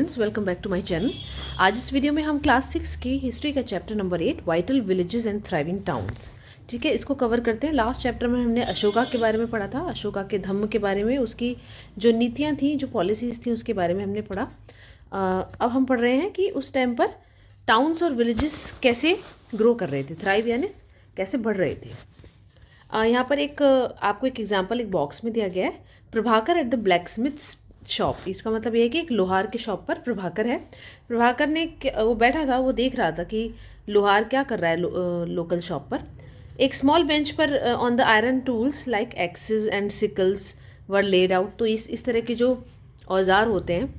Friends, welcome back to my channel. आज इस video में हम क्लास 6 की हिस्ट्री का chapter number 8 vital villages and thriving towns, ठीक है, इसको कवर करते हैं। लास्ट चैप्टर में हमने अशोका के बारे में पढ़ा था, अशोका के धम्म के बारे में, उसकी जो नीतियाँ थी, जो पॉलिसीज़ थी, उसके बारे में हमने पढ़ा। अब हम पढ़ रहे हैं कि उस टाइम पर टाउन्स और विलेजेस कैसे ग्रो कर रहे थे, थ्राइव यानी कैसे बढ़ रहे थे। यहाँ पर आपको एक एग्जाम्पल एक बॉक्स में दिया गया है, प्रभाकर एट द ब्लैकस्मिथ्स शॉप। इसका मतलब ये है कि एक लोहार के शॉप पर प्रभाकर है। प्रभाकर ने वो बैठा था, वो देख रहा था कि लोहार क्या कर रहा है लोकल शॉप पर। एक स्मॉल बेंच पर on the iron tools like axes and sickles were laid out. तो इस तरह के जो औजार होते हैं,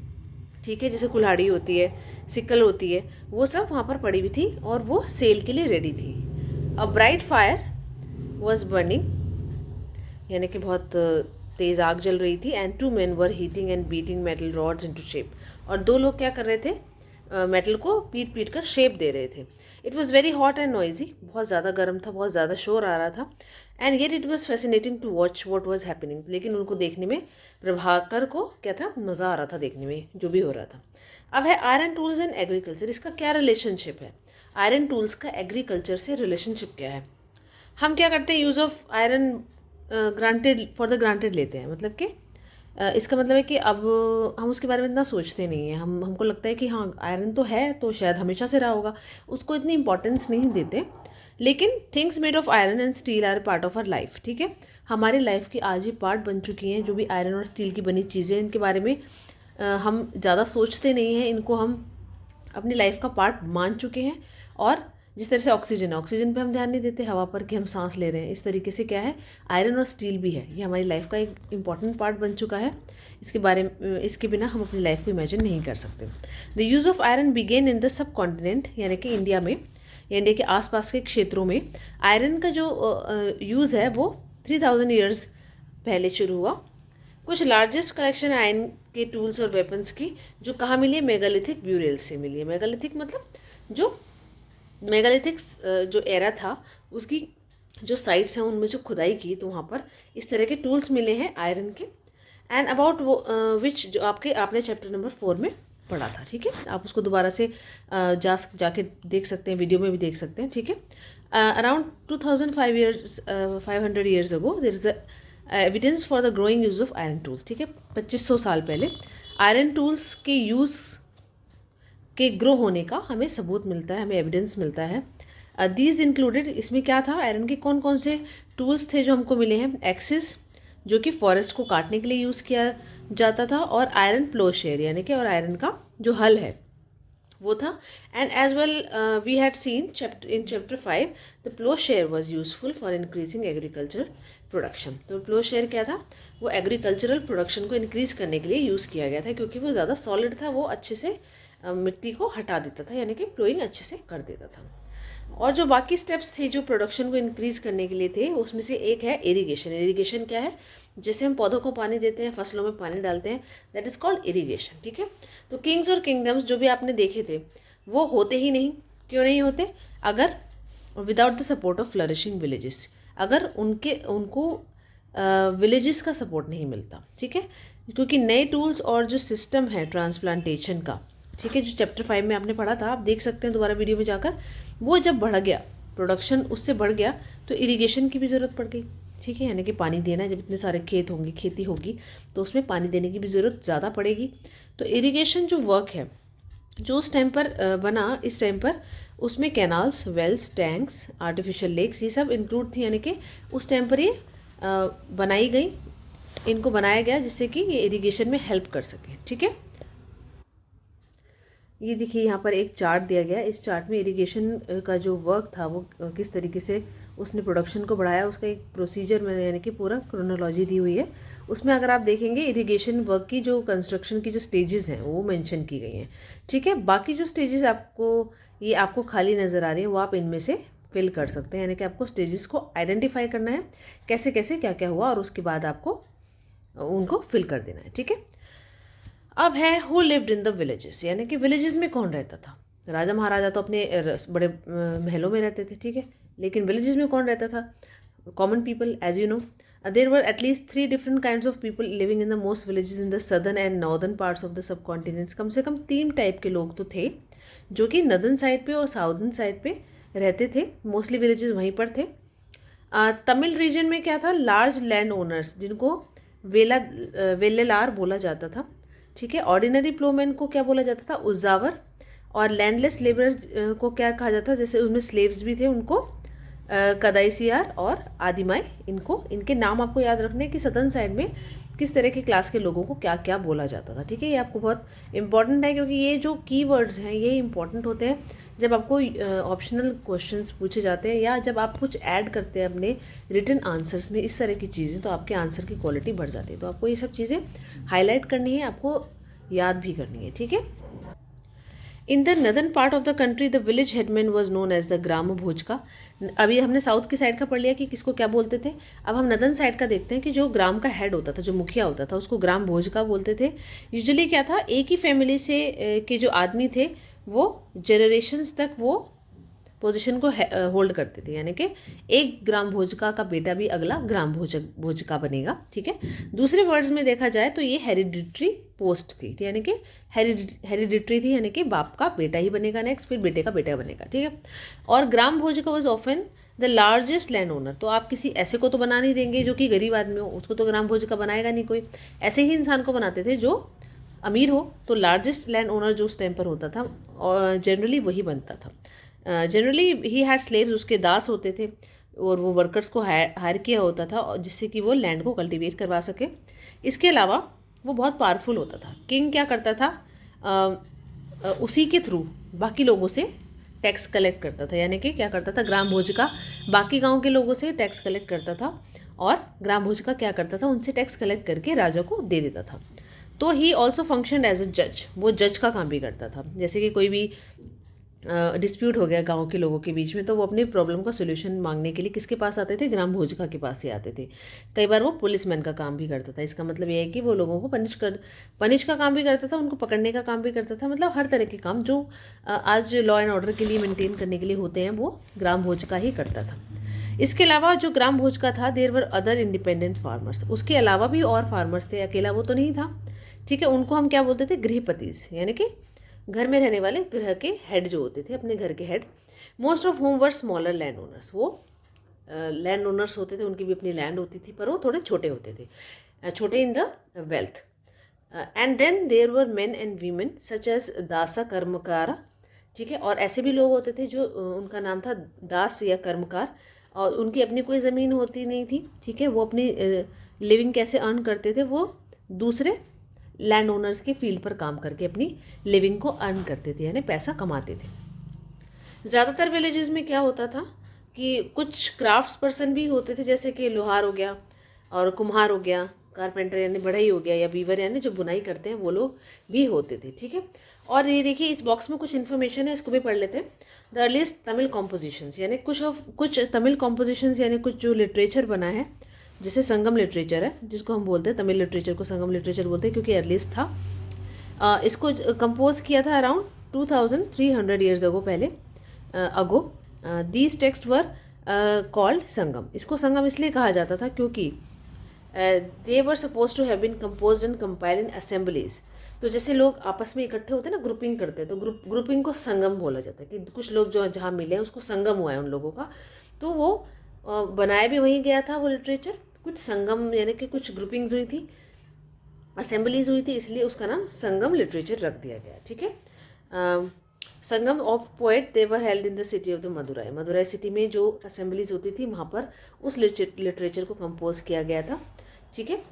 ठीक है, जैसे कुल्हाड़ी होती है, सिकल होती है, वो सब वहाँ पर पड़ी हुई थी और वो सेल के लिए रेडी थी। A bright fire was burning, यानी कि बहुत तेज़ आग जल रही थी। And two men were heating and beating metal rods into shape. और दो लोग क्या कर रहे थे, मेटल को पीट पीट कर शेप दे रहे थे। It was very hot and noisy, बहुत ज़्यादा गर्म था, बहुत ज़्यादा शोर आ रहा था। And yet it was fascinating to watch what was happening. लेकिन उनको देखने में, प्रभाकर को क्या था, मज़ा आ रहा था देखने में जो भी हो रहा था। अब है आयरन टूल्स एंड एग्रीकल्चर। इसका क्या रिलेशनशिप है, आयरन टूल्स का एग्रीकल्चर से रिलेशनशिप क्या है। हम क्या करते हैं, use of iron granted for the granted लेते हैं। मतलब कि इसका मतलब है कि अब हम उसके बारे में इतना सोचते नहीं हैं। हमको लगता है कि हाँ आयरन तो है, तो शायद हमेशा से रहा होगा, उसको इतनी इंपॉर्टेंस नहीं देते। लेकिन things made of iron and steel are part of our life, ठीक है, हमारी लाइफ की आज ही पार्ट बन चुकी हैं। जो भी आयरन और स्टील की बनी चीज़ें, इनके बारे में हम ज़्यादा सोचते नहीं हैं, इनको हम अपनी लाइफ का पार्ट मान चुके हैं। और जिस तरह से ऑक्सीजन है, ऑक्सीजन पे हम ध्यान नहीं देते, हवा पर कि हम सांस ले रहे हैं, इस तरीके से क्या है, आयरन और स्टील भी है, ये हमारी लाइफ का एक इम्पॉर्टेंट पार्ट बन चुका है। इसके बारे में, इसके बिना हम अपनी लाइफ को इमेजिन नहीं कर सकते। The use of iron began in the subcontinent, यानी कि इंडिया में या इंडिया के आसपास के क्षेत्रों में आयरन का जो यूज़ है वो 3000 ईयर्स पहले शुरू हुआ। कुछ लार्जेस्ट कलेक्शन आयरन के टूल्स और वेपन्स की जो कहाँ मिली है, मेगालिथिक ब्यूरियल्स से मिली है। मेगालिथिक मतलब जो मेगालिथिक जो एरा था, उसकी जो साइट्स हैं उनमें जो खुदाई की, तो वहाँ पर इस तरह के टूल्स मिले हैं आयरन के। एंड अबाउट विच जो आपने चैप्टर नंबर 4 में पढ़ा था, ठीक है, आप उसको दोबारा से जाके देख सकते हैं, वीडियो में भी देख सकते हैं, ठीक है। Around 2500 years ago there is evidence for the growing use of iron tools, ठीक है। 2500 साल पहले आयरन टूल्स के यूज़ के ग्रो होने का हमें सबूत मिलता है, हमें एविडेंस मिलता है। दीज इंक्लूडेड, इसमें क्या था, आयरन के कौन कौन से टूल्स थे जो हमको मिले हैं। एक्सिस, जो कि फॉरेस्ट को काटने के लिए यूज़ किया जाता था, और आयरन प्लोशेयर, यानी कि और आयरन का जो हल है वो था। And as well we had seen in chapter 5 the ploughshare was useful for increasing agricultural production. तो प्लोशेयर क्या था, वो एग्रीकल्चरल प्रोडक्शन को इंक्रीज करने के लिए यूज़ किया गया था, क्योंकि वो ज़्यादा सॉलिड था, वो अच्छे से मिट्टी को हटा देता था, यानी कि प्लोइंग अच्छे से कर देता था। और जो बाकी स्टेप्स थे जो प्रोडक्शन को इंक्रीज करने के लिए थे, उसमें से एक है इरिगेशन। इरिगेशन क्या है, जैसे हम पौधों को पानी देते हैं, फसलों में पानी डालते हैं, दैट इज़ कॉल्ड इरिगेशन, ठीक है। तो किंग्स और किंगडम्स जो भी आपने देखे थे वो होते ही नहीं। क्यों नहीं होते, अगर without the support of flourishing villages, अगर उनको विलेजेस का सपोर्ट नहीं मिलता, ठीक है। क्योंकि नए टूल्स और जो सिस्टम है ट्रांसप्लांटेशन का, ठीक है, जो चैप्टर 5 में आपने पढ़ा था, आप देख सकते हैं दोबारा वीडियो में जाकर, वो जब बढ़ गया, प्रोडक्शन उससे बढ़ गया, तो इरिगेशन की भी ज़रूरत पड़ गई, ठीक है, यानी कि पानी देना, जब इतने सारे खेत होंगे, खेती होगी, तो उसमें पानी देने की भी ज़रूरत ज़्यादा पड़ेगी। तो इरिगेशन जो वर्क है जो उस टाइम पर बना, इस टाइम पर उसमें canals, wells, tanks, artificial lakes, ये सब इंक्लूड थी, यानी कि उस टाइम पर ये बनाई गई, इनको बनाया गया जिससे कि ये इरिगेशन में हेल्प कर सके, ठीक है। ये देखिए यहाँ पर एक चार्ट दिया गया है, इस चार्ट में इरिगेशन का जो वर्क था वो किस तरीके से उसने प्रोडक्शन को बढ़ाया, उसका एक प्रोसीजर में, यानी कि पूरा क्रोनोलॉजी दी हुई है। उसमें अगर आप देखेंगे इरिगेशन वर्क की जो कंस्ट्रक्शन की जो स्टेजेस हैं वो मेंशन की गई हैं, ठीक है। बाकी जो स्टेजेस आपको खाली नज़र आ रही हैं, वो आप इनमें से फिल कर सकते हैं, यानी कि आपको स्टेजेस को आइडेंटिफाई करना है, कैसे कैसे क्या क्या हुआ, और उसके बाद आपको उनको फिल कर देना है, ठीक है। अब है who lived in the villages, यानी कि विलेजेस में कौन रहता था। राजा महाराजा तो अपने बड़े महलों में रहते थे, ठीक है, लेकिन विलेजेस में कौन रहता था, common people, as you know. There were at least 3 different kinds of people living in the most villages in the southern and northern parts of the subcontinents. कम से कम 3 टाइप के लोग तो थे जो कि नदर्न साइड पे और साउदर्न साइड पे रहते थे। मोस्टली विलेजेस वहीं पर थे। तमिल रीजन में क्या था, लार्ज लैंड ओनर्स जिनको वेल्लेलार बोला जाता था, ठीक है। ऑर्डिनरी प्लोमैन को क्या बोला जाता था, उजावर। और लैंडलेस लेबरर्स को क्या कहा जाता था, जैसे उनमें स्लेव्स भी थे, उनको कदाइसियार और आदिमाई। इनके नाम आपको याद रखने कि सदर्न साइड में किस तरह की क्लास के लोगों को क्या क्या बोला जाता था, ठीक है। ये आपको बहुत इंपॉर्टेंट है क्योंकि ये जो कीवर्ड्स हैं ये इंपॉर्टेंट होते हैं जब आपको ऑप्शनल क्वेश्चंस पूछे जाते हैं या जब आप कुछ ऐड करते हैं अपने रिटन आंसर्स में इस तरह की चीज़ें, तो आपके आंसर की क्वालिटी बढ़ जाती है। तो आपको ये सब चीज़ें हाईलाइट करनी है, आपको याद भी करनी है, ठीक है। In the northern part of the country the village headman was known as the grama bhojaka. अभी हमने साउथ की साइड का पढ़ लिया कि किसको क्या बोलते थे। अब हम नदर्न साइड का देखते हैं कि जो ग्राम का हेड होता था, जो मुखिया होता था, उसको ग्राम भोजका बोलते थे। यूजुअली क्या था, एक ही फैमिली से के जो आदमी थे वो जनरेशन्स तक वो पोजीशन को होल्ड करते थे, यानी कि एक ग्राम भोजका का बेटा भी अगला ग्राम भोजका बनेगा, ठीक है। दूसरे वर्ड्स में देखा जाए तो ये हेरिडिटरी पोस्ट थी, यानी कि हेरिडिटरी थी, यानी कि बाप का बेटा ही बनेगा नेक्स्ट, फिर बेटे का बेटा बनेगा, ठीक है। और grama bhojaka was often the largest land owner. तो आप किसी ऐसे को तो बना नहीं देंगे जो कि गरीब आदमी हो, उसको तो ग्राम भोजका बनाएगा नहीं कोई। ऐसे ही इंसान को बनाते थे जो अमीर हो, तो लार्जेस्ट लैंड ओनर जो उस टाइम पर होता था और जनरली वही बनता था। जनरली ही हैड स्लेव्स, उसके दास होते थे और वो वर्कर्स को हायर किया होता था जिससे कि वो लैंड को कल्टीवेट करवा सके। इसके अलावा वो बहुत पावरफुल होता था। किंग क्या करता था, उसी के थ्रू बाकी लोगों से टैक्स कलेक्ट करता था, यानी कि क्या करता था, ग्राम भोजका बाकी गांव के लोगों से टैक्स कलेक्ट करता था और ग्राम भोजका क्या करता था, उनसे टैक्स कलेक्ट करके राजा को दे देता था। तो he also function as a जज, वो जज का काम भी करता था। जैसे कि कोई भी डिस्प्यूट हो गया गांव के लोगों के बीच में, तो वो अपनी प्रॉब्लम का सोल्यूशन मांगने के लिए किसके पास आते थे, ग्राम भोजका के पास ही आते थे। कई बार वो पुलिसमैन का काम भी करता था। इसका मतलब ये है कि वो लोगों को पनिश का काम भी करता था, उनको पकड़ने का काम भी करता था। मतलब हर तरह के काम जो आज लॉ एंड ऑर्डर के लिए मेंटेन करने के लिए होते हैं वो ग्राम भोजका ही करता था। इसके अलावा जो ग्राम भोजका था, there were other independent farmers, उसके अलावा भी और फार्मर्स थे, अकेला वो तो नहीं था, ठीक है। उनको हम क्या बोलते थे, गृहपतिस, यानी कि घर में रहने वाले गृह के हेड जो होते थे, अपने घर के head. Most of home were smaller land owners, वो लैंड ओनर्स होते थे, उनकी भी अपनी लैंड होती थी पर वो थोड़े छोटे होते थे, छोटे in the wealth. And then there were men and women such as dasa karmakara, ठीक है। और ऐसे भी लोग होते थे जो उनका नाम था दास या कर्मकार, और उनकी अपनी कोई ज़मीन होती नहीं थी, ठीक है। वो अपनी लिविंग कैसे अर्न करते थे, वो दूसरे लैंड ओनर्स के फील्ड पर काम करके अपनी लिविंग को अर्न करते थे, यानी पैसा कमाते थे। ज़्यादातर विलेजेस में क्या होता था कि कुछ क्राफ्ट्स पर्सन भी होते थे, जैसे कि लोहार हो गया और कुम्हार हो गया, कारपेंटर यानी बढ़ई हो गया, या वीवर यानी जो बुनाई करते हैं वो लोग भी होते थे, ठीक है। और ये देखिए इस बॉक्स में कुछ इन्फॉर्मेशन है, इसको भी पढ़ लेते हैं। द अर्लीस्ट तमिल कॉम्पोजिशंस, यानी कुछ तमिल कॉम्पोजिशंस, यानी कुछ जो लिटरेचर बना है, जैसे संगम लिटरेचर है जिसको हम बोलते हैं, तमिल लिटरेचर को संगम लिटरेचर बोलते हैं क्योंकि अर्लीस्ट था। इसको कंपोज किया था अराउंड 2300 ईयर्स अगो, पहले ago. These texts were called Sangam. इसको संगम इसलिए कहा जाता था क्योंकि they were suppose to have been compose and compile in assemblies. तो जैसे लोग आपस में इकट्ठे होते हैं ना, ग्रुपिंग करते हैं, तो ग्रुपिंग को संगम बोला जाता है कि कुछ लोग जो जहाँ मिले हैं उसको संगम हुआ है उन लोगों का। तो वो बनाया भी वहीं गया था वो लिटरेचर, कुछ संगम यानी कि कुछ ग्रुपिंग्स हुई थी, असेंबलीज हुई थी, इसलिए उसका नाम संगम लिटरेचर रख दिया गया, ठीक है। Sangam of poet they were held in the city of the Madurai. Madurai city में जो असेंबलीज होती थी वहाँ पर उस लिटरेचर को कंपोज किया गया था, ठीक है।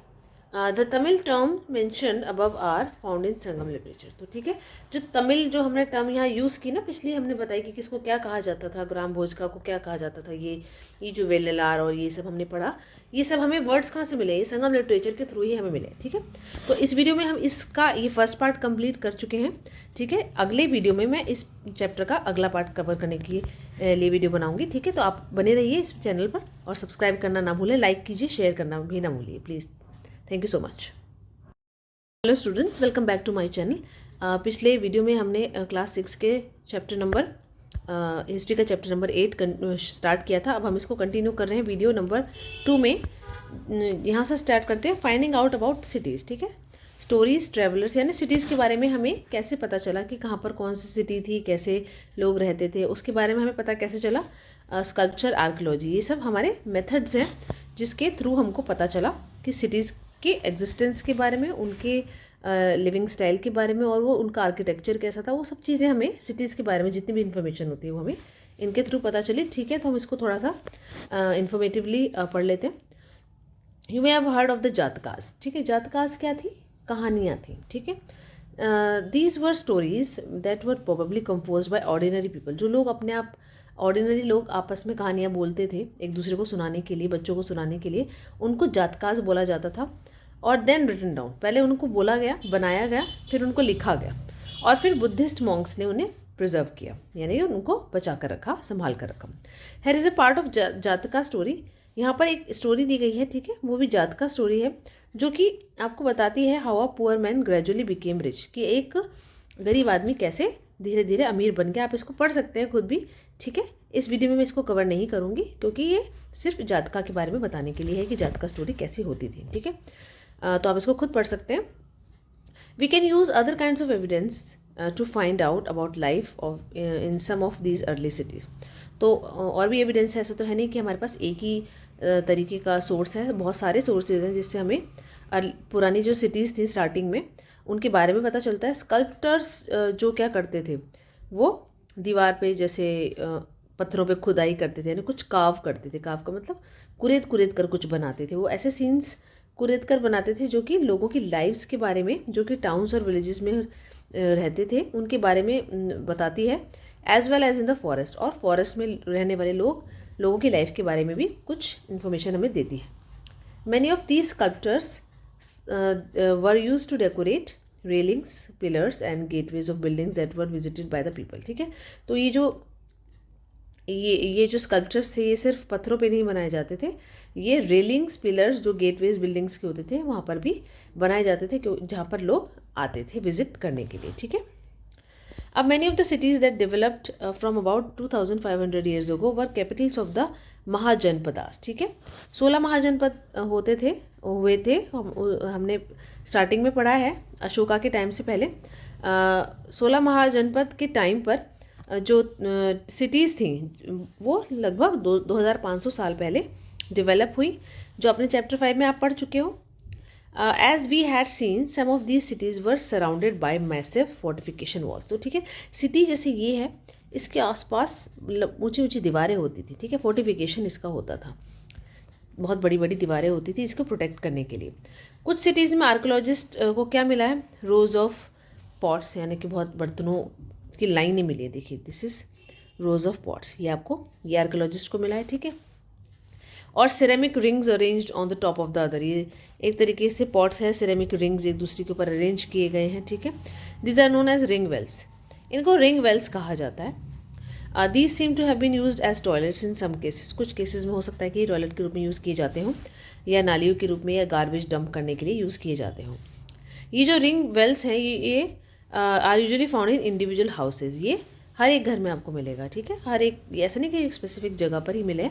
The Tamil term mentioned above are found in Sangam literature. तो ठीक है, जो तमिल जो हमने टर्म यहाँ यूज़ की ना, पिछली हमने बताई कि किसको क्या कहा जाता था, ग्राम भोजका को क्या कहा जाता था, ये जो वेल्लेलार और ये सब हमने पढ़ा, ये सब हमें वर्ड्स कहाँ से मिले, ये संगम लिटरेचर के थ्रू ही हमें मिले, ठीक है। तो इस वीडियो में हम इसका ये फर्स्ट पार्ट कंप्लीट कर चुके हैं, ठीक है। अगले वीडियो में मैं इस चैप्टर का अगला पार्ट कवर करने के लिए वीडियो बनाऊंगी, ठीक है। तो आप बने रहिए इस चैनल पर और सब्सक्राइब करना ना भूलें, लाइक कीजिए, शेयर करना भी ना भूलिए please. Thank you so much. Hello students, welcome back to my channel. पिछले वीडियो में हमने क्लास 6 के चैप्टर नंबर हिस्ट्री का चैप्टर नंबर 8 स्टार्ट किया था। अब हम इसको कंटिन्यू कर रहे हैं वीडियो नंबर 2 में। यहाँ से स्टार्ट करते हैं फाइंडिंग आउट अबाउट सिटीज़। ठीक है, स्टोरीज ट्रैवलर्स, यानी सिटीज़ के बारे में हमें कैसे पता चला कि कहाँ पर कौन सी सिटी थी, कैसे लोग रहते थे, उसके बारे में हमें पता कैसे चला। स्कल्पचर, आर्कियोलॉजी, ये सब हमारे मेथड्स हैं जिसके थ्रू हमको पता चला कि सिटीज़ के एग्जिस्टेंस के बारे में, उनके लिविंग स्टाइल के बारे में, और वो उनका आर्किटेक्चर कैसा था, वो सब चीज़ें हमें सिटीज़ के बारे में जितनी भी इन्फॉर्मेशन होती है वो हमें इनके थ्रू पता चली। ठीक है, तो हम इसको थोड़ा सा इन्फॉर्मेटिवली पढ़ लेते हैं। You may have heard of the Jatakas. ठीक है, जातकास क्या थी? कहानियाँ थी। ठीक है, these were stories that were probably compose by ordinary people. जो लोग अपने आप, ऑर्डिनरी लोग आपस में कहानियाँ बोलते थे एक दूसरे को सुनाने के लिए, बच्चों को सुनाने के लिए, उनको जातकास बोला जाता था। और देन रिटन डाउन, पहले उनको बोला गया, बनाया गया, फिर उनको लिखा गया, और फिर बुद्धिस्ट मॉन्क्स ने उन्हें प्रिजर्व किया, यानी उनको बचा कर रखा, संभाल कर रखा। Here is a part of जातका स्टोरी। यहाँ पर एक स्टोरी दी गई है, ठीक है, वो भी जातका स्टोरी है, जो कि आपको बताती है how a poor man gradually became rich, कि एक गरीब आदमी कैसे धीरे धीरे अमीर बन गया। आप इसको पढ़ सकते हैं खुद भी। ठीक है, इस वीडियो में मैं इसको कवर नहीं करूँगी क्योंकि ये सिर्फ जातका के बारे में बताने के लिए है कि जातका स्टोरी कैसी होती थी। ठीक है, तो आप इसको खुद पढ़ सकते हैं। We can use other kinds of evidence to find out about life of in some of these early cities. तो और भी एविडेंस है, ऐसा तो है नहीं कि हमारे पास एक ही तरीके का सोर्स है, बहुत सारे सोर्सेज हैं जिससे हमें पुरानी जो सिटीज़ थी स्टार्टिंग में उनके बारे में पता चलता है। स्कल्प्टर्स जो क्या करते थे, वो दीवार पे जैसे पत्थरों पे खुदाई करते थे, यानी कुछ काव करते थे। काव का मतलब कुरेद कुरेद कर कुछ बनाते थे। वो ऐसे सीन्स कुरेद कर बनाते थे जो कि लोगों की लाइफ्स के बारे में, जो कि टाउन्स और विलेजेस में रहते थे, उनके बारे में बताती है। As well as in the forest, और फॉरेस्ट में रहने वाले लोगों की लाइफ के बारे में भी कुछ इन्फॉर्मेशन हमें देती है। Many of these sculptors were used to decorate railings, pillars and gateways of buildings that were visited by the people. ठीक है, तो ये जो स्कल्पचर्स थे, ये सिर्फ पत्थरों पे नहीं बनाए जाते थे, ये रेलिंग्स, पिलर्स जो गेटवेज बिल्डिंग्स के होते थे वहाँ पर भी बनाए जाते थे, जहाँ पर लोग आते थे विजिट करने के लिए। ठीक है, अब many of the cities that developed from about 2500 years ago were Capitals of the mahajanapadas. ठीक है, 16 महाजनपद हुए थे। हमने स्टार्टिंग में पढ़ा है अशोका के टाइम से पहले। 16 महाजनपद के टाइम पर जो सिटीज़ थी वो लगभग 2500 साल पहले डेवलप हुई, जो अपने चैप्टर 5 में आप पढ़ चुके हो। As we had seen some of these cities were surrounded by massive fortification walls. तो ठीक है, सिटी जैसे ये है, इसके आसपास ऊंची ऊंची दीवारें होती थी। ठीक है, फोर्टिफिकेशन इसका होता था, बहुत बड़ी बड़ी दीवारें होती थी इसको प्रोटेक्ट करने के लिए। कुछ सिटीज़ में आर्कियोलॉजिस्ट को क्या मिला है? रोज ऑफ पॉट्स, यानी कि बहुत बर्तनों की लाइनें मिली है। देखिए, this is rose of pots, ये आर्कियोलॉजिस्ट को मिला है। ठीक है, और ceramic rings arranged on the top of the other, ये एक तरीके से पॉट्स है, सिरेमिक रिंग्स एक दूसरे के ऊपर अरेंज किए गए हैं। ठीक है, these are known as ring wells, इनको रिंग वेल्स कहा जाता है। These seem to have been used as toilets in some cases, कुछ केसेस में हो सकता है कि टॉयलेट के रूप में यूज़ किए जाते हों, या नालियों के रूप में, या गार्बेज डंप करने के लिए यूज़ किए जाते हों। ये जो रिंग वेल्स हैं ये are usually found in individual houses, ये हर एक घर में आपको मिलेगा। ठीक है, हर एक, ऐसा नहीं कि एक स्पेसिफिक जगह पर ही मिले,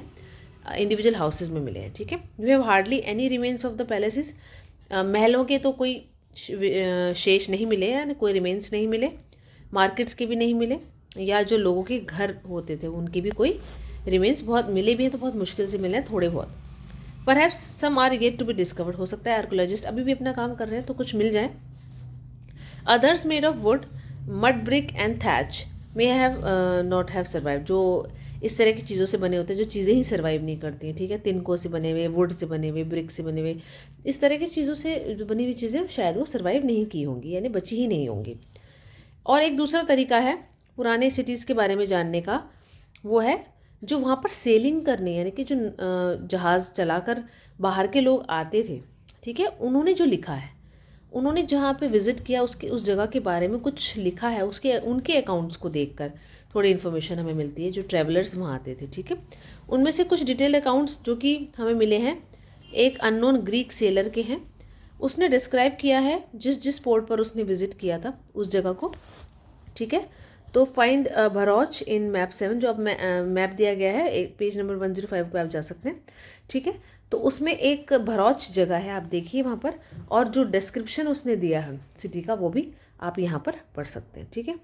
इंडिविजुअल हाउसेज में मिले हैं। ठीक है, we have hardly any remains of the palaces, महलों के तो कोई शेष नहीं मिले, यानी कोई रिमेन्स नहीं मिले, मार्केट्स के भी नहीं मिले, या जो लोगों के घर होते थे उनके भी कोई रिमेन्स, बहुत मिले भी हैं तो बहुत मुश्किल से मिले हैं, थोड़े बहुत। Perhaps some are yet to be discovered, हो सकता है आर्कियोलॉजिस्ट अभी भी अपना काम कर रहे हैं तो कुछ मिल जाए। Others made of would, mud, brick and thatch may have not have survive, जो इस तरह की चीज़ों से बने होते हैं जो चीज़ें ही सर्वाइव नहीं करती हैं। ठीक है, तिनकों से बने हुए, वुड से बने हुए, ब्रिक से बने हुए, इस तरह की चीज़ों से बनी हुई चीज़ें शायद वो सर्वाइव नहीं की होंगी, यानी बची ही नहीं होंगी। और एक दूसरा तरीका है पुराने सिटीज़ के बारे में जानने का, वो है जो वहाँ पर सेलिंग करने, यानी कि जो जहाज़ चलाकर बाहर के लोग आते थे। ठीक है, उन्होंने जो लिखा है, उन्होंने जहाँ पे विज़िट किया उस जगह के बारे में कुछ लिखा है, उनके अकाउंट्स को देखकर थोड़ी इन्फॉर्मेशन हमें मिलती है, जो ट्रैवलर्स वहाँ आते थे। ठीक है, उनमें से कुछ डिटेल अकाउंट्स जो कि हमें मिले हैं, एक अननोन ग्रीक सेलर के हैं। उसने डिस्क्राइब किया है जिस पोर्ट पर उसने विज़िट किया था उस जगह को। ठीक है, तो फाइंड भरौच इन मैप 7, जो अब मैप दिया गया है, पेज नंबर 105 पे आप जा सकते हैं, ठीक है। तो उसमें एक भरौच जगह है, आप देखिए वहाँ पर, और जो डिस्क्रिप्शन उसने दिया है सिटी का वो भी आप यहाँ पर पढ़ सकते हैं, ठीक है।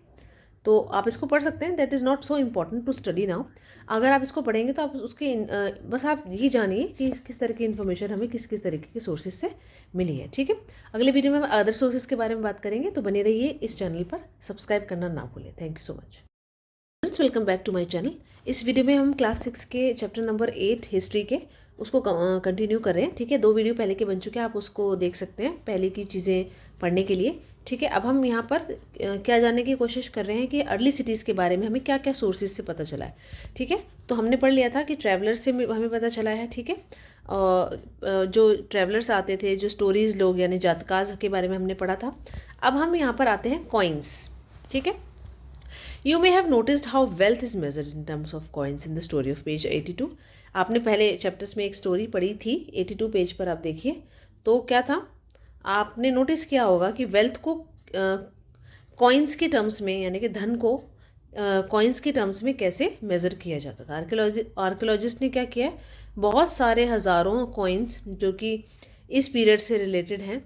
तो आप इसको पढ़ सकते हैं, that is not so important to study now. अगर आप इसको पढ़ेंगे तो आप उसके बस आप यही जानिए कि किस तरह की इन्फॉर्मेशन हमें किस किस तरीके के सोर्सेज से मिली है, ठीक है। अगले वीडियो में हम अदर सोर्सेज के बारे में बात करेंगे, तो बने रहिए इस चैनल पर, सब्सक्राइब करना ना भूलें। Thank you so much. Welcome back to my channel. इस वीडियो में हम क्लास 6 के चैप्टर नंबर 8 हिस्ट्री के उसको कंटिन्यू कर रहे हैं, ठीक है। 2 वीडियो पहले के बन चुके हैं, आप उसको देख सकते हैं पहले की चीज़ें पढ़ने के लिए, ठीक है। अब हम यहाँ पर क्या जानने की कोशिश कर रहे हैं कि अर्ली सिटीज़ के बारे में हमें क्या क्या सोर्सेज से पता चला है, ठीक है। तो हमने पढ़ लिया था कि ट्रैवलर से हमें पता चला है, ठीक है। जो ट्रैवलर्स आते थे, जो स्टोरीज लोग यानी जातकाज के बारे में हमने पढ़ा था। अब हम यहाँ पर आते हैं कॉइन्स, ठीक है। You may have noticed how wealth is measured in terms of coins in the story of page 82. आपने पहले चैप्टर्स में एक स्टोरी पढ़ी थी, 82 पेज पर आप देखिए। तो क्या था, आपने नोटिस किया होगा कि वेल्थ को कॉइन्स के टर्म्स में, यानी कि धन को कॉइन्स के टर्म्स में कैसे मेज़र किया जाता था। आर्कियोलॉजिस्ट ने क्या किया है, बहुत सारे हज़ारों कॉइन्स जो कि इस पीरियड से रिलेटेड हैं,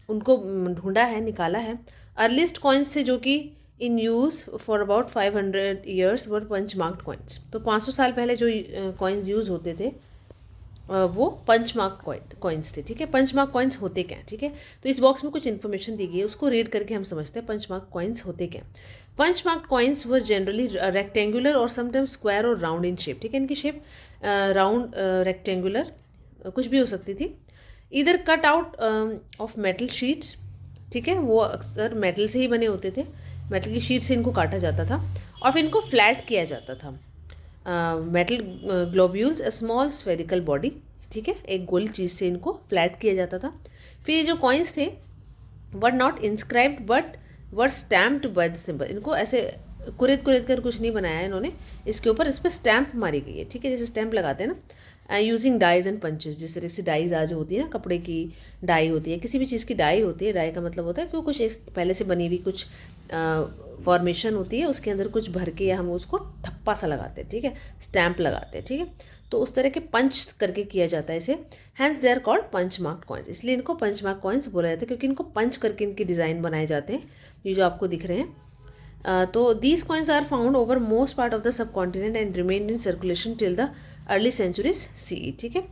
उनको ढूंढा है, निकाला है। अर्लीस्ट कॉइन्स से जो कि in use for about 500 years were punch marked coins. तो 500 साल पहले जो कॉइन्स यूज़ होते थे वो पंच मार्क कॉइन्स थे, ठीक है। पंच मार्क कॉइन्स होते क्या, ठीक है। तो इस बॉक्स में कुछ इन्फॉर्मेशन दी गई है, उसको रीड करके हम समझते हैं पंच मार्क कॉइन्स होते क्या। Punch mark coins were generally rectangular और समटाइम्स स्क्वायर और राउंड इन शेप, ठीक है। इनकी शेप राउंड, रेक्टेंगुलर, कुछ भी हो सकती थी। इधर cut out of metal sheets, ठीक है, वो अक्सर मेटल से ही बने होते थे, मेटल की शीट से इनको काटा जाता था और फिर इनको फ्लैट किया जाता था। Metal globules, a small spherical body, ठीक है, एक गोल चीज़ से इनको फ्लैट किया जाता था। फिर ये जो कॉइन्स थे were not inscribed but were stamped by the symbol. इनको ऐसे कुरेद कर कुछ नहीं बनाया है इन्होंने, इसके ऊपर इस पर स्टैम्प मारी गई है, ठीक है, जैसे स्टैम्प लगाते हैं ना, यूजिंग डाइज एंड पंचेस। जिस तरह से डाइज आज होती है ना, कपड़े की डाई होती है, किसी भी चीज़ की डाई होती है। डाई का मतलब होता है कि कुछ पहले से बनी हुई कुछ फॉर्मेशन होती है, उसके अंदर कुछ भर के या हम उसको ठप्पा सा लगाते हैं, ठीक है, स्टैम्प लगाते हैं, ठीक है। तो उस तरह के पंच करके किया जाता है इसे, hence they are called punch mark coins. इसलिए इनको पंच मार्क कॉइन्स बोला जाता है, क्योंकि इनको पंच करके इनके डिज़ाइन बनाए जाते हैं, ये जो आपको दिख रहे हैं। तो these coins are found over most part of the subcontinent and remain in circulation till the early centuries CE, ठीक है।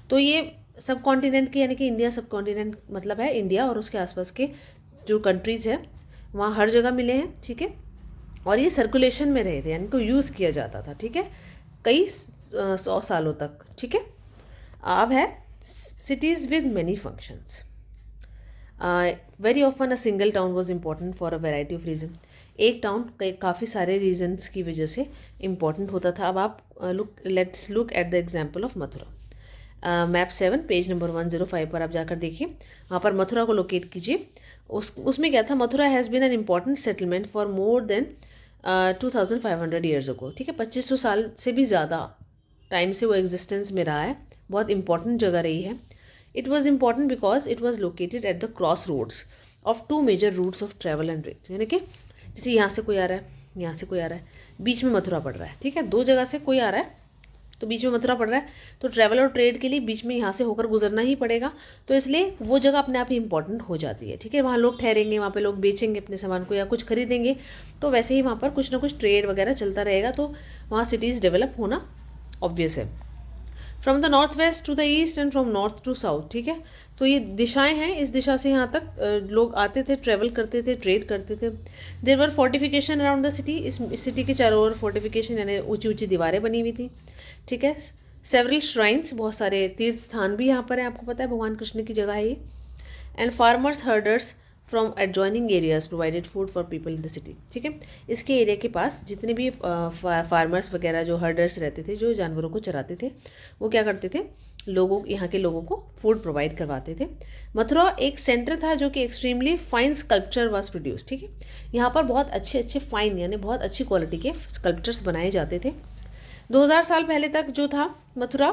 तो ये सब कॉन्टिनेंट के, यानी कि इंडिया सब कॉन्टिनेंट मतलब है इंडिया और उसके आसपास के जो कंट्रीज़ है वहाँ हर जगह मिले हैं, ठीक है। और ये सर्कुलेशन में रहे थे, यानी को यूज़ किया जाता था, ठीक है, कई 100 सालों तक, ठीक है। अब है cities with many functions. Very often a single town was important for a variety of reason. एक टाउन काफ़ी सारे रीजन्स की वजह से इम्पॉर्टेंट होता था। अब आप let's look at the example of Mathura. Map 7 page number 105 पर आप जाकर देखिए, वहाँ पर मथुरा को लोकेट कीजिए। उसमें क्या था, Mathura has been an important settlement for more than 2500 years ago, ठीक है। 2500 साल से भी ज़्यादा टाइम से वो एग्जिस्टेंस में रहा है, बहुत इंपॉर्टेंट जगह रही है। It was important because it was located at the crossroads of 2 major routes of travel and trade. यानी कि जैसे यहाँ से कोई आ रहा है, यहाँ से कोई आ रहा है, बीच में मथुरा पड़ रहा है, ठीक है, 2 जगह से कोई आ रहा है तो बीच में मथुरा पड़ रहा है, तो ट्रैवल और ट्रेड के लिए बीच में यहाँ से होकर गुजरना ही पड़ेगा। तो इसलिए वो जगह अपने आप ही इंपॉर्टेंट हो जाती है, ठीक है। वहाँ लोग ठहरेंगे, वहाँ पे लोग बेचेंगे अपने सामान को या कुछ खरीदेंगे, तो वैसे ही वहाँ पर कुछ ना कुछ ट्रेड वगैरह चलता रहेगा, तो वहाँ सिटीज़ डेवलप होना ऑब्वियस है। From the north west to the east and from north to south, ठीक है। तो ये दिशाएं हैं, इस दिशा से यहाँ तक लोग आते थे, ट्रेवल करते थे, ट्रेड करते थे। There were fortification around the city. इस सिटी के चारों ओर फोर्टिफिकेशन यानी ऊंची ऊंची दीवारें बनी हुई थी, ठीक है। सेवरल श्राइन्स, बहुत सारे तीर्थ स्थान भी यहाँ पर है, आपको पता है भगवान कृष्ण की जगह है ये। And farmers herders from adjoining areas provided food for people in the city, ठीक है। इसके एरिया के पास जितने भी फार्मर्स वगैरह जो हर्डर्स रहते थे, जो जानवरों को चराते थे, वो क्या करते थे, यहाँ के लोगों को फूड प्रोवाइड करवाते थे। मथुरा एक सेंटर था जो कि extremely fine sculpture was produce, ठीक है। यहाँ पर बहुत अच्छे अच्छे फाइन यानी बहुत अच्छी क्वालिटी के स्कल्पचर्स बनाए जाते थे। 2000 साल पहले तक जो था मथुरा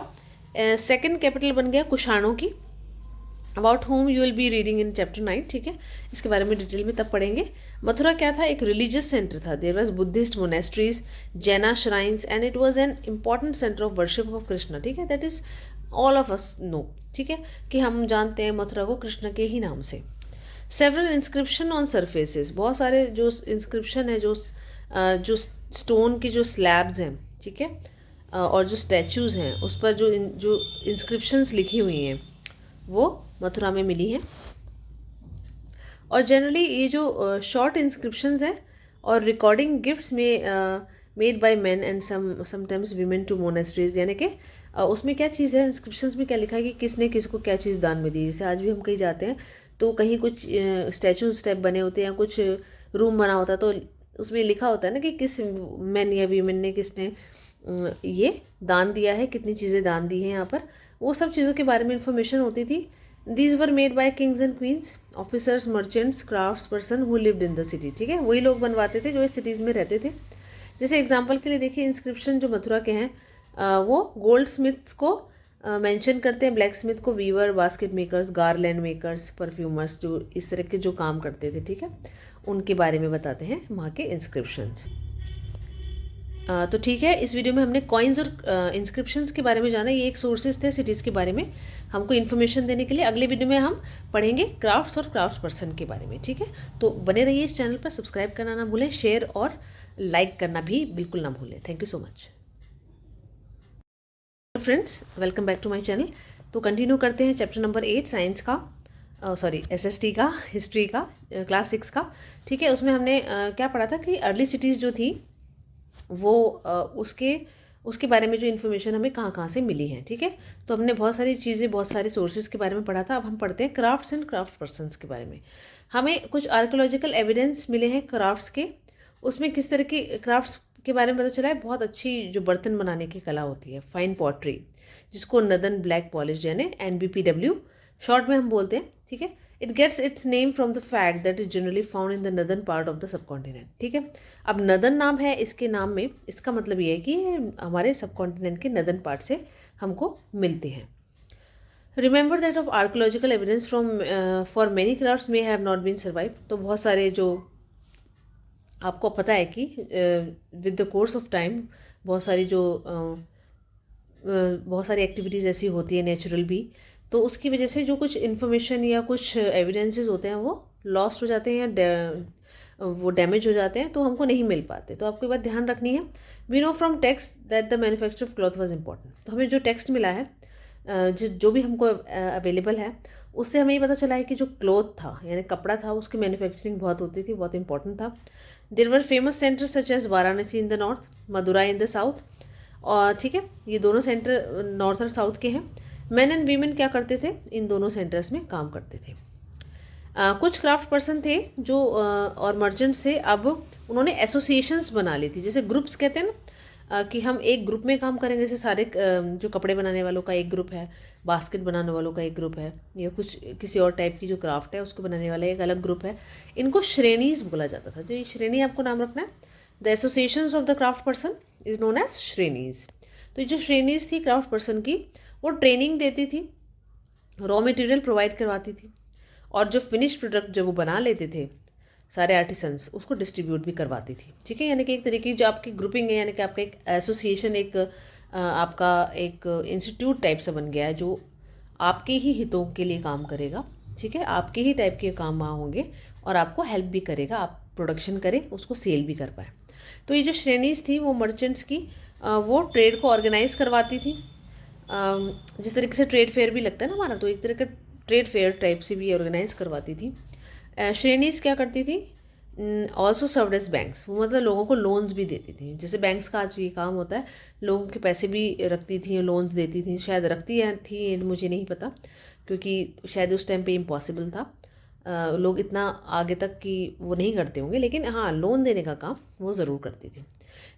सेकंड कैपिटल बन गया कुषाणों की, about home you will be reading in chapter 9, ठीक है। इसके बारे में डिटेल में तब पढ़ेंगे। मथुरा क्या था, एक रिलीजियस सेंटर था। देयर वॉज बुद्धिस्ट मोनेस्ट्रीज, जैना shrines and it was an important centre of worship of Krishna, ठीक है। That is all of us know, ठीक है, कि हम जानते हैं मथुरा को कृष्ण के ही नाम से। सेवरल इंस्क्रिप्शन ऑन सरफेसेस, बहुत सारे जो इंस्क्रिप्शन है, जो स्टोन की जो स्लैब्स हैं, ठीक है, और जो स्टैचूज़ हैं उस पर जो इंस्क्रिप्शंस लिखी हुई हैं वो मथुरा में मिली हैं। और जनरली ये जो शॉर्ट इंस्क्रिप्शंस हैं और रिकॉर्डिंग गिफ्ट्स में made by men and sometimes women to monasteries, यानी कि उसमें क्या चीज़ है, इंस्क्रिप्शंस में क्या लिखा है कि किसने किसको क्या चीज़ दान में दी। जैसे आज भी हम कहीं जाते हैं तो कहीं कुछ स्टैचूज टाइप बने होते हैं या कुछ रूम बना होता है, तो उसमें लिखा होता है ना कि किस मैन या वीमेन ने किसने ये दान दिया है, कितनी चीज़ें दान दी हैं यहाँ पर, वो सब चीज़ों के बारे में इंफॉर्मेशन होती थी। These were made by Kings and queen's, officers, merchants, crafts person who lived in the city, ठीक है। वही लोग बनवाते थे जो इस सिटीज़ में रहते थे। जैसे एग्जांपल के लिए देखिए, इंस्क्रिप्शन जो मथुरा के हैं वो गोल्ड स्मिथ्स को मेंशन करते हैं, ब्लैक स्मिथ को, weaver, basket makers, garland makers, perfumers, जो इस तरह के जो काम करते थे, ठीक है, उनके बारे में बताते हैं वहाँ के इंस्क्रिप्शंस। तो ठीक है, इस वीडियो में हमने कॉइन्स और इंस्क्रिप्शंस के बारे में जाना। ये एक सोर्सेज थे सिटीज़ के बारे में हमको इन्फॉर्मेशन देने के लिए। अगले वीडियो में हम पढ़ेंगे क्राफ्ट्स और क्राफ्ट्स पर्सन के बारे में, ठीक है। तो बने रहिए इस चैनल पर, सब्सक्राइब करना ना भूलें, शेयर और लाइक करना भी बिल्कुल ना भूलें। Thank you so much friends, welcome back to my channel. तो कंटिन्यू करते हैं चैप्टर नंबर 8 साइंस का, सॉरी SST का, हिस्ट्री का, क्लास 6 का, ठीक है। उसमें हमने क्या पढ़ा था कि अर्ली सिटीज़ जो थी वो उसके बारे में जो इन्फॉर्मेशन हमें कहाँ से मिली है, ठीक है। तो हमने बहुत सारी चीज़ें, बहुत सारे सोर्सेज के बारे में पढ़ा था। अब हम पढ़ते हैं क्राफ्ट्स एंड क्राफ्ट पर्सनस के बारे में। हमें कुछ आर्कोलॉजिकल एविडेंस मिले हैं क्राफ्ट्स के, उसमें किस तरह की क्राफ्ट्स के बारे में पता चला है। बहुत अच्छी जो बर्तन बनाने की कला होती है, फाइन पॉटरी, जिसको नदन ब्लैक पॉलिश यानी NBPW शॉर्ट में हम बोलते हैं, ठीक है। It gets its name from the fact that is generally found in the northern part of the subcontinent, ठीक है। अब नदन नाम है इसके नाम में, इसका मतलब ये है कि हमारे सबकॉन्टिनेंट के नदन पार्ट से हमको मिलते हैं। Remember that of archaeological evidence from for many crafts may have not been survive. तो बहुत सारे जो आपको पता है कि with the course of time बहुत सारी एक्टिविटीज़ ऐसी होती है नेचुरल भी, तो उसकी वजह से जो कुछ इन्फॉर्मेशन या कुछ एविडेंसेस होते हैं वो लॉस्ट हो जाते हैं या वो डैमेज हो जाते हैं, तो हमको नहीं मिल पाते। तो आपको ये बात ध्यान रखनी है। We know from text that the manufacture of cloth was important. तो हमें जो टेक्स्ट मिला है, जो भी हमको अवेलेबल है, उससे हमें ये पता चला है कि जो क्लॉथ था यानी कपड़ा था, उसकी मैन्युफैक्चरिंग बहुत होती थी, बहुत इंपॉर्टेंट था। There were famous centres such as Varanasi in the north, Madurai in the south, और ठीक है, ये दोनों सेंटर नॉर्थ और साउथ के हैं। मैन एंड वीमेन क्या करते थे, इन दोनों सेंटर्स में काम करते थे। कुछ क्राफ्ट पर्सन थे जो और मर्चेंट्स थे, अब उन्होंने एसोसिएशंस बना ली थी। जैसे ग्रुप्स कहते हैं ना, कि हम एक ग्रुप में काम करेंगे। जैसे सारे जो कपड़े बनाने वालों का एक ग्रुप है, बास्केट बनाने वालों का एक ग्रुप है, या कुछ किसी और टाइप की जो क्राफ्ट है उसको बनाने वाला एक अलग ग्रुप है। इनको श्रेणीज बोला जाता था। जो ये श्रेणी आपको नाम रखना है, the associations of the craft person is known as shrenis. तो ये जो श्रेणीज थी क्राफ्ट पर्सन की, वो ट्रेनिंग देती थी, रॉ मटेरियल प्रोवाइड करवाती थी, और जो फिनिश प्रोडक्ट जो वो बना लेते थे सारे आर्टिसंस, उसको डिस्ट्रीब्यूट भी करवाती थी, ठीक है। यानी कि एक तरीके की जो आपकी ग्रुपिंग है, यानी कि आपका एक एसोसिएशन, एक आपका एक इंस्टीट्यूट टाइप से बन गया है जो आपके ही हितों के लिए काम करेगा, ठीक है। आपके ही टाइप के काम वहाँ होंगे और आपको हेल्प भी करेगा, आप प्रोडक्शन करें, उसको सेल भी कर पाए। तो ये जो श्रेणीज थी वो मर्चेंट्स की, वो ट्रेड को ऑर्गेनाइज करवाती थी। जिस तरीके से ट्रेड फेयर भी लगता है ना हमारा, तो एक तरह का ट्रेड फेयर टाइप से भी ऑर्गेनाइज करवाती थी। श्रेणीज क्या करती थी, ऑल्सो सर्व्ड एज बैंक्स, वो मतलब लोगों को लोन्स भी देती थी। जैसे बैंक्स का आज ये काम होता है, लोगों के पैसे भी रखती थी, लोन्स देती थी। शायद रखती थी, मुझे नहीं पता, क्योंकि शायद उस टाइम पे इम्पॉसिबल था, लोग इतना आगे तक कि वो नहीं करते होंगे, लेकिन हाँ, लोन देने का काम वो ज़रूर करती थी।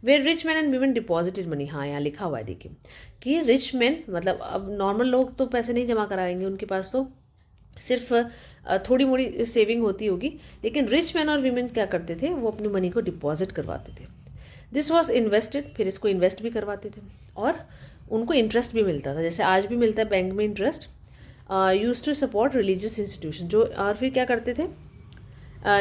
Where rich man and women deposited money, हाँ यहाँ लिखा हुआ है देखिए कि रिच मैन मतलब अब नॉर्मल लोग तो पैसे नहीं जमा कराएंगे, उनके पास तो सिर्फ थोड़ी मोड़ी सेविंग होती होगी, लेकिन रिच मैन और वीमेन क्या करते थे, वो अपनी मनी को डिपॉजिट करवाते थे। दिस वॉज इन्वेस्टेड, फिर इसको इन्वेस्ट भी करवाते थे और उनको इंटरेस्ट भी मिलता था। जैसे आज भी मिलता है बैंक में interest, use to support religious institution, जो और फिर क्या करते थे,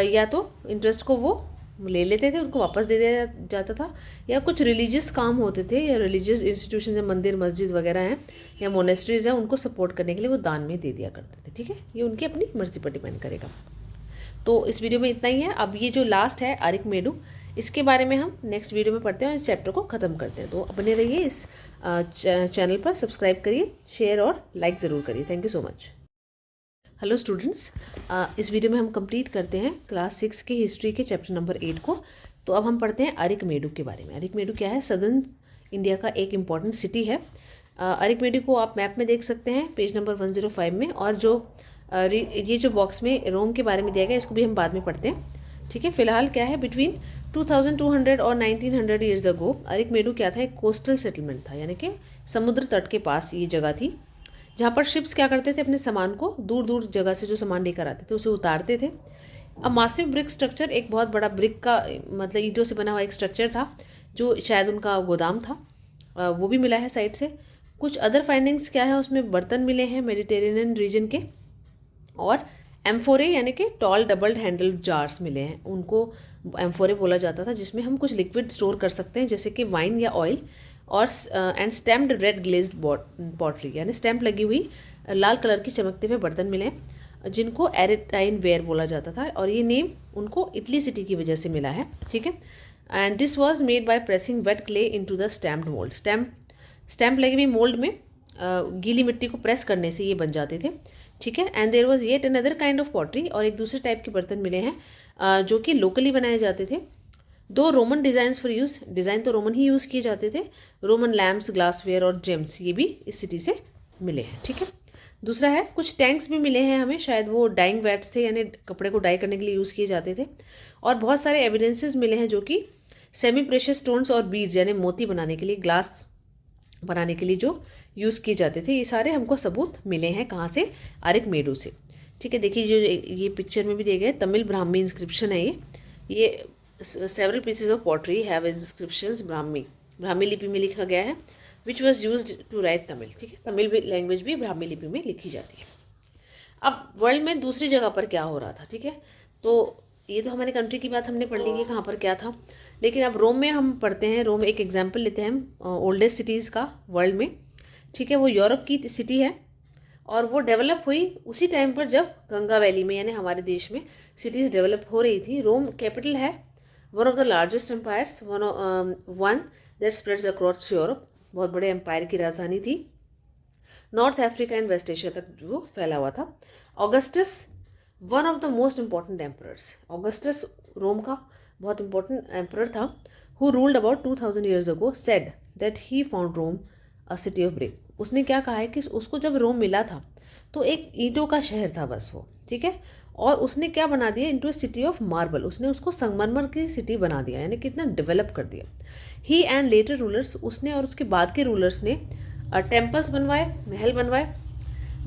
या तो इंटरेस्ट को वो ले लेते थे, उनको वापस दे दिया जाता था, या कुछ रिलीजियस काम होते थे या रिलीजियस इंस्टीट्यूशन, मंदिर मस्जिद वगैरह हैं या मोनेस्ट्रीज हैं, उनको सपोर्ट करने के लिए वो दान में दे दिया करते थे। ठीक है, ये उनकी अपनी मर्जी पर डिपेंड करेगा। तो इस वीडियो में इतना ही है। अब ये जो लास्ट है अरिकमेडु, इसके बारे में हम नेक्स्ट वीडियो में पढ़ते हैं और इस चैप्टर को ख़त्म करते हैं। तो बने रहिए इस चैनल पर, सब्सक्राइब करिए, शेयर और लाइक ज़रूर करिए। Thank you so much. Hello students, इस वीडियो में हम कंप्लीट करते हैं क्लास 6 के हिस्ट्री के चैप्टर नंबर 8 को। तो अब हम पढ़ते हैं अरिकमेडु के बारे में। अरिकमेडु क्या है? सदर्न इंडिया का एक इम्पॉर्टेंट सिटी है। अरिकमेडु को आप मैप में देख सकते हैं पेज नंबर 105 में, और जो ये जो बॉक्स में रोम के बारे में दिया गया, इसको भी हम बाद में पढ़ते हैं। ठीक है, फिलहाल क्या है, बिटवीन 2200 और 1900 ईयर्स अगो अरिकमेडु क्या था? एक कोस्टल सेटलमेंट था, यानी कि समुद्र तट के पास ये जगह थी, जहाँ पर शिप्स क्या करते थे, अपने सामान को दूर दूर जगह से जो सामान लेकर आते थे उसे उतारते थे। अब मासिव ब्रिक स्ट्रक्चर, एक बहुत बड़ा ब्रिक का मतलब ईंटों से बना हुआ एक स्ट्रक्चर था, जो शायद उनका गोदाम था, वो भी मिला है साइड से। कुछ अदर फाइंडिंग्स क्या है, उसमें बर्तन मिले हैं मेडिटेरेनियन रीजन के, और एम्फोरे यानी कि टॉल डबल्ड हैंडल जार्स मिले हैं, उनको एम्फोरे बोला जाता था, जिसमें हम कुछ लिक्विड स्टोर कर सकते हैं जैसे कि वाइन या ऑयल, और and stamped red glazed pottery, यानी स्टैम्प लगी हुई लाल कलर की चमकते हुए बर्तन मिले, जिनको एरिटाइन वेयर बोला जाता था, और ये नेम उनको इटली सिटी की वजह से मिला है। ठीक है, and this was made by pressing wait clay into the stamped mould. Stamp लगी हुई मोल्ड में गीली मिट्टी को प्रेस करने से ये बन जाते थे। ठीक है, and there was yet another kind of pottery, और एक दूसरे टाइप के बर्तन मिले हैं जो कि लोकली बनाए जाते थे। दो Roman designs for use, design तो रोमन ही यूज़ किए जाते थे। रोमन लैम्प्स, ग्लासवेयर और जेम्स, ये भी इस सिटी से मिले हैं। ठीक है, दूसरा है कुछ टैंक्स भी मिले हैं हमें, शायद वो डाइंग वैट्स थे, यानी कपड़े को डाई करने के लिए यूज़ किए जाते थे। और बहुत सारे एविडेंसेस मिले हैं जो कि सेमी प्रेशियस स्टोन्स और बीड्स, यानी मोती बनाने के लिए, ग्लास बनाने के लिए जो यूज़ किए जाते थे, ये सारे हमको सबूत मिले हैं। कहाँ से? अरिकमेडु से। ठीक है, देखिए जो ये पिक्चर में भी दिए गए तमिल ब्राह्मी इंस्क्रिप्शन है ये several pieces of pottery have inscriptions Brahmi लिपि में लिखा गया है, which was used to write Tamil. ठीक है, तमिल लैंग्वेज भी ब्राह्मी लिपि में लिखी जाती है। अब वर्ल्ड में दूसरी जगह पर क्या हो रहा था? ठीक है, तो ये तो हमारे कंट्री की बात हमने पढ़ ली कि कहाँ पर क्या था, लेकिन अब रोम में हम पढ़ते हैं। रोम एक एग्जाम्पल लेते हैं हम ओल्डेस्ट सिटीज़ का वर्ल्ड में। ठीक है, वो यूरोप की सिटी है, और वो डेवलप हुई उसी टाइम पर जब गंगा वैली में, यानी हमारे देश में सिटीज़ डेवलप हो रही थी। रोम कैपिटल है, one of the largest empires, one that spreads across Europe, बहुत बड़े एम्पायर की राजधानी थी। North Africa and West Asia तक वो फैला हुआ था। Augustus, one of the most important emperors, Augustus Rome का बहुत इंपॉर्टेंट एम्परर था, who ruled about 2000 years ago, said that he found Rome a city of brick. उसने क्या कहा है कि उसको जब रोम मिला था तो एक ईंटों का शहर था बस वो। ठीक है, और उसने क्या बना दिया, into A city of marble, उसने उसको संगमरमर की सिटी बना दिया, यानी कितना डेवलप कर दिया। ही एंड लेटर रूलर्स, उसने और उसके बाद के रूलर्स ने टेम्पल्स बनवाए, महल बनवाए।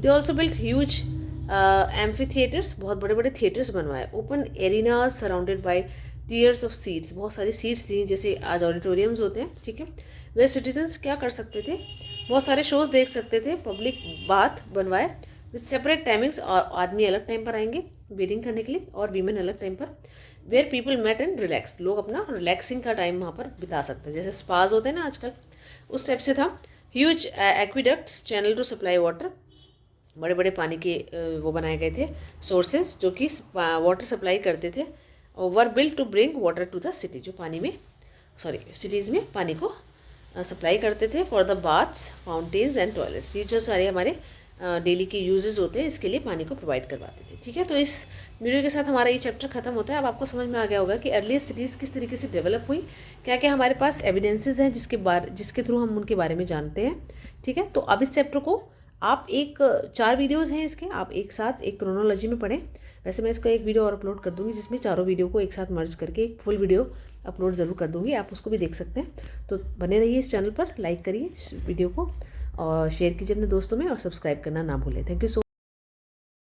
They also built huge amphi theatres, बहुत बड़े बड़े थिएटर्स बनवाए। Open arenas surrounded by tears of seats, बहुत सारी सीट्स थी जैसे आज ऑडिटोरियम्स होते हैं। ठीक है, वे सिटीजन्स क्या कर सकते थे, बहुत सारे शोज देख सकते थे। पब्लिक बाथ बनवाए विथ सेपरेट टाइमिंग्स, आदमी अलग टाइम पर आएंगे बेडिंग करने के लिए और वीमेन अलग टाइम पर। Where people met and relax, लोग अपना रिलैक्सिंग का टाइम वहाँ पर बिता सकते हैं, जैसे स्पाज होते हैं ना आजकल, उस टाइप से था। Huge aqueducts, channel to supply water, बड़े बड़े पानी के वो बनाए गए थे सोर्सेज जो कि वाटर सप्लाई करते थे। Were built to bring water to the city, जो पानी में सिटीज़ में पानी को सप्लाई करते थे। For the baths, fountains and toilets, ये जो सारे हमारे डेली के यूजेस होते हैं, इसके लिए पानी को प्रोवाइड करवाते थे। ठीक है, तो इस वीडियो के साथ हमारा ये चैप्टर खत्म होता है। अब आपको समझ में आ गया होगा कि अर्लीस्ट सिटीज़ किस तरीके से डेवलप हुई, क्या क्या हमारे पास एविडेंसेस हैं जिसके थ्रू हम उनके बारे में जानते हैं। ठीक है, तो अब इस चैप्टर को आप 4 वीडियोज़ हैं इसके, आप एक साथ एक क्रोनोलॉजी में पढ़ें। वैसे मैं इसको एक वीडियो और अपलोड कर दूँगी जिसमें चारों वीडियो को एक साथ मर्ज करके एक फुल वीडियो अपलोड ज़रूर कर दूँगी, आप उसको भी देख सकते हैं। तो बने रहिए इस चैनल पर, लाइक करिए इस वीडियो को और शेयर कीजिए अपने दोस्तों में, और सब्सक्राइब करना ना भूलें। Thank you so